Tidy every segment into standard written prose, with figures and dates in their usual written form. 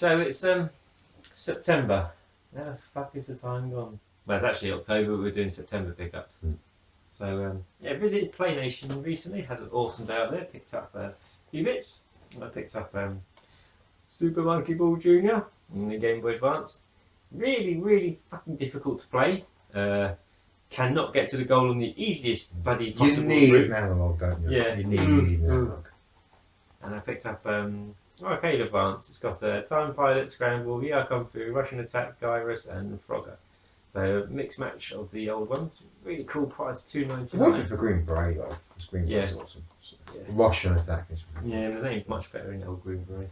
so it's September. How the fuck is the time gone? Well, it's actually October. We're doing September pickups. So yeah, visited Play Nation recently. Had an awesome day out there. Picked up a few bits. I picked up Super Monkey Ball Junior on the Game Boy Advance. Really fucking difficult to play. Cannot get to the goal on the easiest bloody possible route. You need route. an analog, don't you? Yeah. You need an analog. And I picked up Arcade Advance. It's got Time Pilot, Scramble, VR Kung Fu, Russian Attack, Gyrus, and Frogger. So mixed match of the old ones. Really cool price, $2.99. I wanted for Green Beret though. Because Green Beret's awesome. So, Russian Attack is really Yeah, the name's much better in old Green Beret.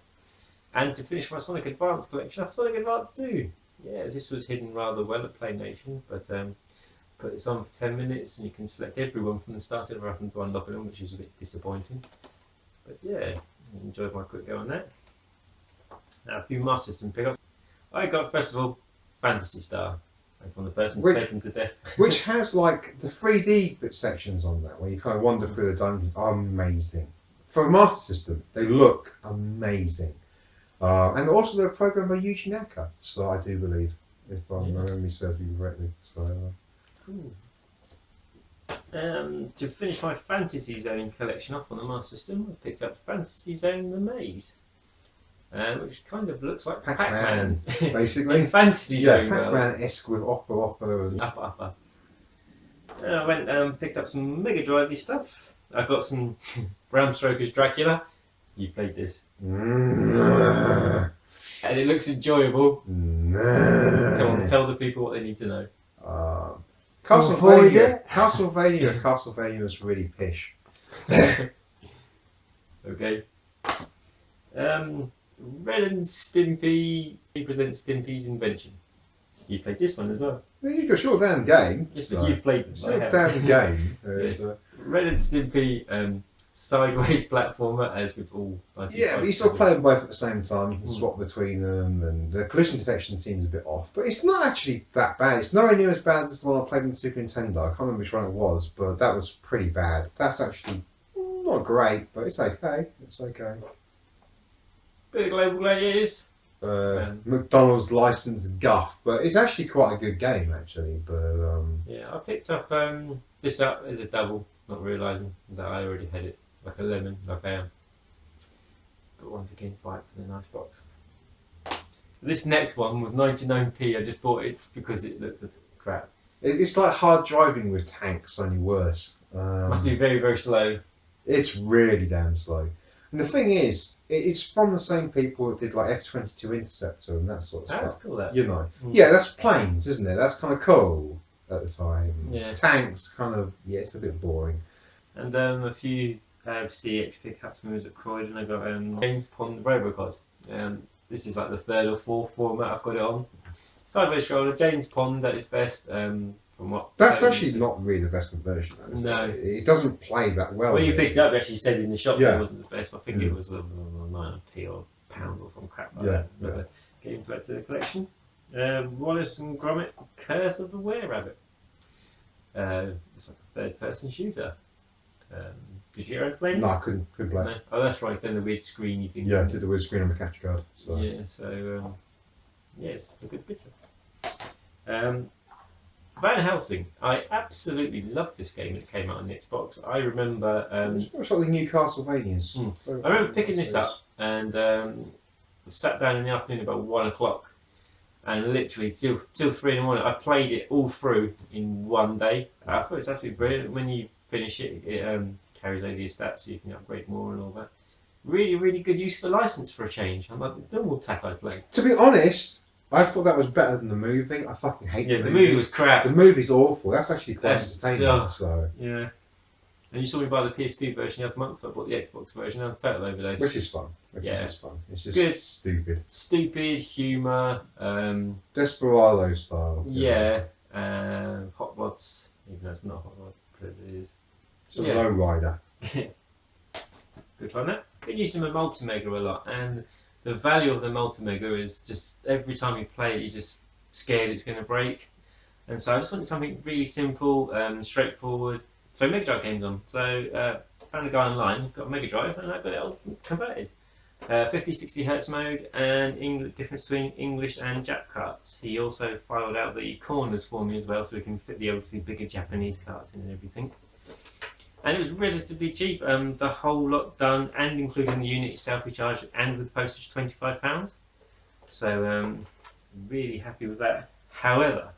And to finish my Sonic Advance collection, I have Sonic Advance 2. Yeah, this was hidden rather well at Play Nation, but put this on for 10 minutes and you can select everyone from the start ever happened to unlock them, which is a bit disappointing. But yeah, enjoyed my quick go on that. Now a few Master System pickups. I got first of all Phantasy Star. From the person who's taken to death. Which has like the 3D bit sections on that where you kind of wander through the dungeons. Amazing. For a Master System, they look amazing. And also they're programmed by Yuji Naka, so I do believe, if I'm memory serves you correctly. So cool. To finish my Fantasy Zone collection off on the Master System, I picked up Fantasy Zone The Maze. Which kind of looks like Pac-Man, basically. In Fantasy Zone. Yeah, Pac-Man-esque with Oppa and... Upper. I went picked up some Mega Drive-y stuff. I got some Bram Stoker's Dracula. You played this. And it looks enjoyable. Come on, tell the people what they need to know. Castlevania was really pish. Okay. Ren and Stimpy presents Stimpy's Invention. You played this one as well. You've got your damn game. Yes, so you've played this. Your damn game. Yes. Ren and Stimpy sideways platformer, as with all. Yeah, but you still play them both at the same time. You can swap between them, and the collision detection seems a bit off. But it's not actually that bad. It's nowhere near as bad as the one I played on the Super Nintendo. I can't remember which one it was, but that was pretty bad. That's actually not great, but it's okay. It's okay. Bit of Global Gladiators. McDonald's licensed guff, but it's actually quite a good game actually. But yeah, I picked up this up as a double, not realising that I already had it, like a lemon, like I am. But once again, buy it for the nice box. This next one was 99p. I just bought it because it looked crap. It's like hard driving with tanks, only worse. Must be very slow. It's really damn slow. And the thing is, it's from the same people that did like F-22 Interceptor and that sort of stuff. That's cool, that. You know. Yeah, that's planes, isn't it? That's kind of cool at the time. Yeah. Tanks, kind of, yeah, it's a bit boring. And a few CX pickups when I was at Croydon. I got James Pond Robocod. This is like the third or fourth format I've got it on. Sideways scroller, James Pond at its best. From what that's actually not really the best version. No, it doesn't play that well. Well, you picked up actually said in the shop that it wasn't the best. I think it was 9p or £1 or some crap like that. But getting back to the collection, Wallace and Gromit, Curse of the Were-Rabbit. It's like a third-person shooter. Did you ever play it? No, I couldn't play. No? Oh, that's right. Then the weird screen you can. Yeah, I did the weird screen on the capture card. So. Yeah, so yes, a good picture. Van Helsing. I absolutely loved this game when it came out on the Xbox. I remember. It's like the new Castlevanias. I remember picking this up and sat down in the afternoon about 1 o'clock, and literally till 3 in the morning. I played it all through in one day. I thought it's absolutely brilliant. When you finish it, it carries over your stats so you can upgrade more and all that. Really good use of the license for a change. I'm like the normal tack I play. To be honest, I thought that was better than the movie. I fucking hate the movie. Yeah, the movie was crap. The movie's awful. That's actually quite entertaining. Yeah. So. Yeah. And you saw me buy the PS2 version the other month, so I bought the Xbox version. I total overdose. Which is fun. It's just good. Stupid. Stupid humour. Desperado style. Yeah. Hot Rods. Even though it's not Hot Rod, but it is. It's a low rider. Good fun. That. Good use of the Multimega a lot, and the value of the Multimega is just every time you play it, you're just scared it's going to break. And so I just wanted something really simple, straightforward. So Mega Drive games on. So found a guy online, got a Mega Drive, and I got it all converted. 50-60 Hz mode and difference between English and Jap carts. He also filed out the corners for me as well, so we can fit the obviously bigger Japanese carts in and everything. And it was relatively cheap. The whole lot done, and including the unit itself, we charged, and with postage, £25. So really happy with that. However,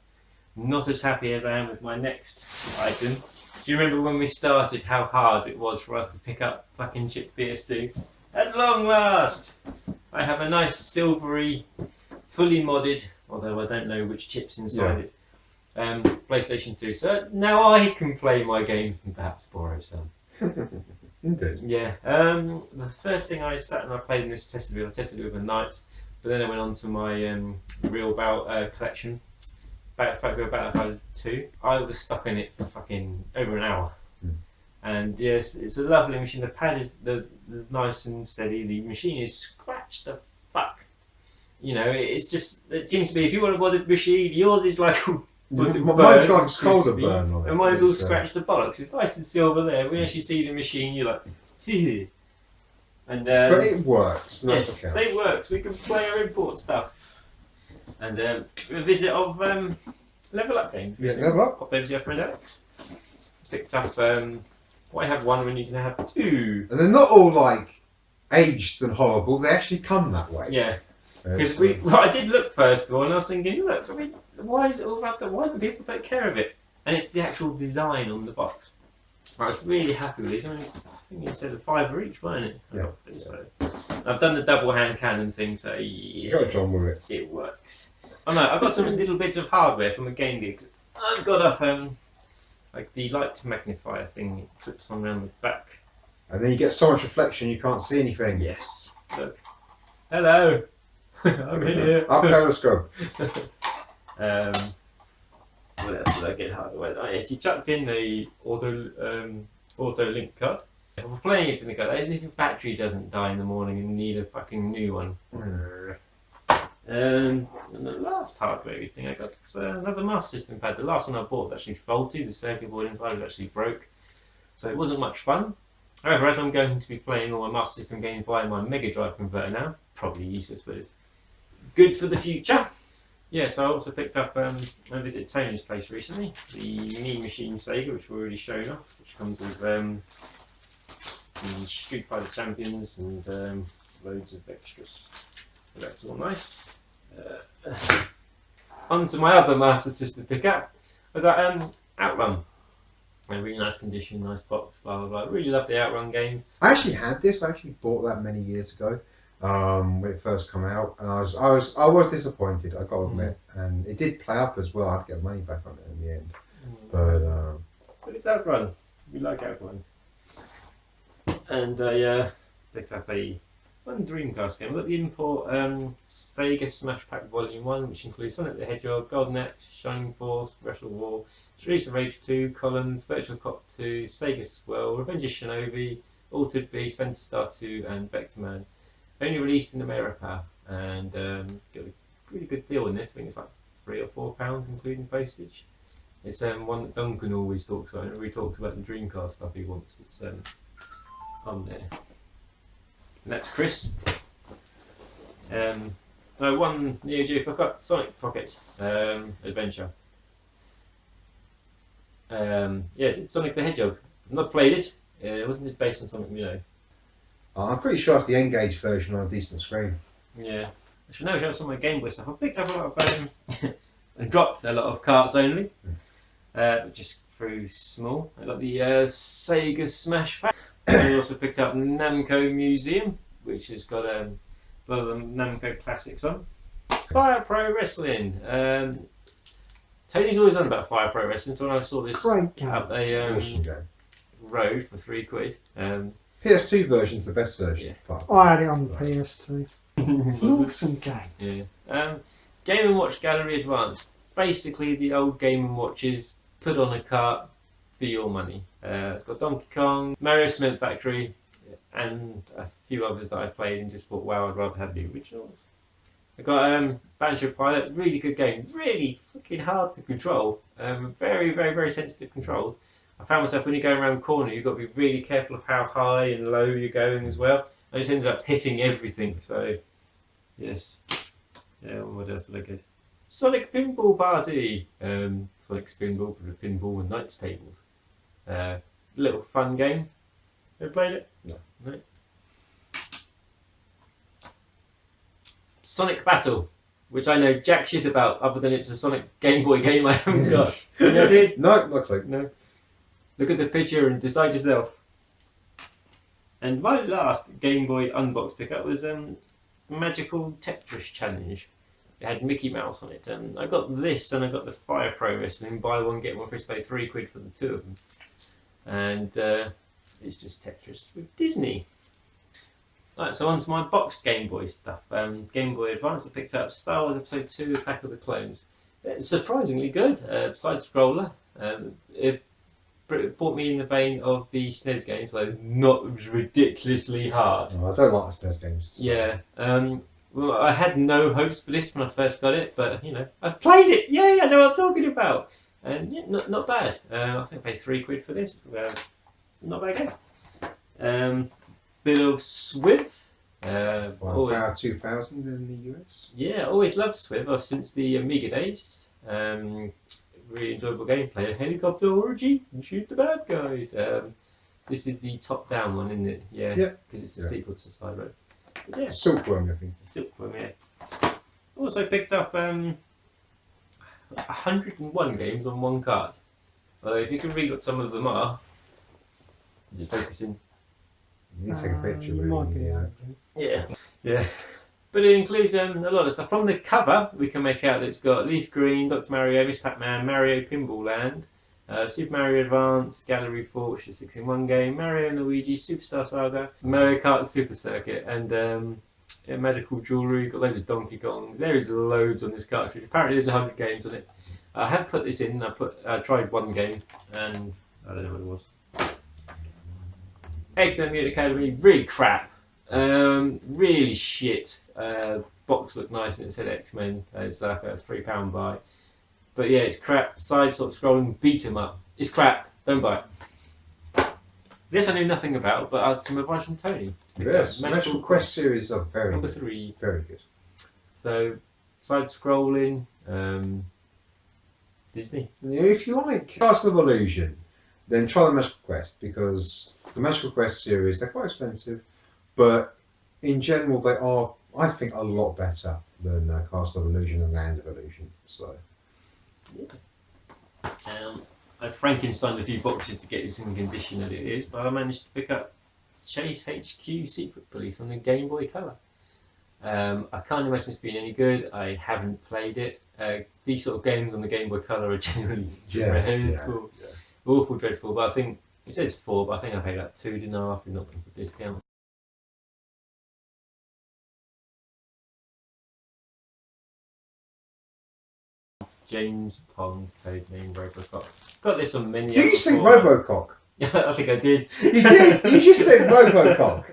not as happy as I am with my next item. Do you remember when we started how hard it was for us to pick up fucking chip PS2? At long last, I have a nice silvery, fully modded, although I don't know which chips inside it, PlayStation 2. So now I can play my games and perhaps borrow some. Indeed. Yeah. The first thing I sat and I played in this I tested it overnight, but then I went on to my real bout collection. Battlefield 2. I was stuck in it for fucking over an hour. And yes, it's a lovely machine. The pad is the nice and steady. The machine is scratched the fuck. You know, it's just, it seems to be, if you want to buy the machine, yours is like, mine's got like a solder burn on it. And mine's all scratched the bollocks. It's nice and silver there. When you actually see the machine, you're like, hehe. And but it works. Yes, it works. We can play our import stuff. And a visit of Level Up game. Yes, Level Up. Pop over to your friend Alex. Picked up. Why have one when you can have two? And they're not all like aged and horrible. They actually come that way. Yeah. Because I did look first of all, and I was thinking, look, I mean, why is it all about that? Why don't people take care of it? And it's the actual design on the box. I was really happy with these. I think you said a £5 each, weren't it? Yeah. So I've done the double hand cannon thing, so yeah, You got a John with it. it works. Oh no, I've got some little bits of hardware from the Game Geeks. I've got up like the light magnifier thing. It clips on around the back. And then you get so much reflection you can't see anything. Yes. Look. Hello. I'm here. Up periscope. What else did I get hardware? Oh yes, you chucked in the auto link card. If we're playing it in the card, as if your battery doesn't die in the morning and you need a fucking new one. And the last hardware thing I got was another Master System pad. The last one I bought was actually faulty. The circuit board inside was actually broke, so it wasn't much fun. However, as I'm going to be playing all my Master System games via my Mega Drive converter now, probably useless, but it's good for the future. Yes, I also picked up I visited Tony's place recently, the Mean Machine Sega, which we've already shown off, which comes with the Street Fighter Champions and loads of extras. So that's all nice. On to my other Master System pickup. I got Outrun. A really nice condition, nice box, blah blah blah. Really love the Outrun games. I actually had this. I actually bought that many years ago when it first came out, and I was disappointed. I got to admit, and it did play up as well. I had to get money back on it in the end. But it's Outrun. We like Outrun. And I picked up one Dreamcast game. I got the import Sega Smash Pack Volume 1, which includes Sonic the Hedgehog, Golden Axe, Shining Force, Wrestle War, Streets of Rage 2, Columns, Virtual Cop 2, Sega Swirl, Revenge of Shinobi, Altered Beast, Phantasy Star 2, and Vector Man. Only released in America, and got a really good deal in this. I think it's like £3 or £4, including postage. It's one that Duncan always talks about. Whenever we talked about the Dreamcast stuff he wants, it's on there. And that's Chris. One Neo Geo Pocket, Sonic Pocket Adventure. Yes, it's Sonic the Hedgehog. I've not played it. Wasn't it based on something, you know? I'm pretty sure it's the N-Gage version on a decent screen. Yeah. I should know, some of my Game Boy stuff. I picked up a lot of and dropped a lot of carts only. Just through small. I got the Sega Smash Pack. I also picked up Namco Museum, which has got a lot of the Namco classics on. Fire Pro Wrestling. Tony's always on about Fire Pro Wrestling, so when I saw this Great game. up a Awesome game. road for £3, PS2 version's the best version. Yeah. I had it on the PS2. It's an awesome game. yeah. Game & Watch Gallery Advanced. Basically the old Game & Watches put on a cart for your money. It's got Donkey Kong, Mario Cement Factory, and a few others that I played and just thought, wow, I'd rather have the originals. I got Banjo Pilot, really good game, really fucking hard to control. Very, very, very sensitive controls. I found myself when you're going around the corner, you've got to be really careful of how high and low you're going as well. I just ended up hitting everything. So, yes. Yeah, what else did I get? Sonic Pinball Party! Sonic Spinball with a pinball and knights tables. Little fun game. Ever played it? No. Sonic Battle, which I know jack shit about, other than it's a Sonic Game Boy game I haven't got. You know what it is? No, not a clue. No. Look at the picture and decide yourself. And my last Game Boy unbox pickup was Magical Tetris Challenge. It had Mickey Mouse on it, and I got this and I got the Fire Pro Wrestling, buy one get one for pay £3 for the two of them. And it's just Tetris with Disney. Right, so on to my boxed Game Boy stuff. Game Boy Advance, I picked up Star Wars Episode 2 Attack of the Clones. It's surprisingly good, side scroller. It brought me in the vein of the SNES games, though not ridiculously hard. Oh, I don't like the SNES games. So. Yeah. Well, I had no hopes for this when I first got it, but you know, I've played it. Yay! I know what I'm talking about. And yeah, not bad. I think I paid £3 for this. Not bad game. Bit of Swiv. Power 2000 in the US. Yeah, always loved Swiv since the Amiga days. Really enjoyable gameplay. A helicopter orgy and shoot the bad guys. This is the top-down one, isn't it? Yeah. Because it's the sequel to Slide Road. But yeah. Silkworm, I think. Silkworm, yeah. Also picked up 101 games on one card. Although if you can read what some of them are, is it focusing? You need to take a picture. You might be able Yeah, yeah. But it includes a lot of stuff. From the cover, we can make out that it's got Leaf Green, Dr. Mario, Miss Pac-Man, Mario Pinball Land, Super Mario Advance, Gallery Fort, which is a 6-in-1 game, Mario and Luigi, Superstar Saga, Mario Kart Super Circuit, and Magical Jewellery. Got loads of Donkey Kongs. There is loads on this cartridge. Apparently there's 100 games on it. I have put this in. I tried one game, and I don't know what it was. X-Men Mutant Academy, really crap. Really shit. Box looked nice and it said X-Men. It's like a £3 buy. But yeah, it's crap. Side sort of scrolling, beat 'em up. It's crap. Don't buy it. This I knew nothing about, but I had some advice from Tony. Yes, Magical Quest series are very Number good. 3. Very good. So, side scrolling, Disney. If you like Castle of Illusion, then try the Magical Quest, because the Magical Quest series, they're quite expensive, but in general they are, I think, a lot better than Castle of Illusion and Land of Illusion. So, I Frankensteined a few boxes to get this in the condition that it is, but I managed to pick up Chase HQ Secret Police on the Game Boy Color. I can't imagine it's been any good. I haven't played it. These sort of games on the Game Boy Color are generally dreadful. Awful, dreadful. But I think it says 4, but I think I paid like 2, didn't I, after not for discount. James Pond, codename Robocock. Got this on menu. did you say Robocock? Yeah, I think I did. You did. You just said Robocock.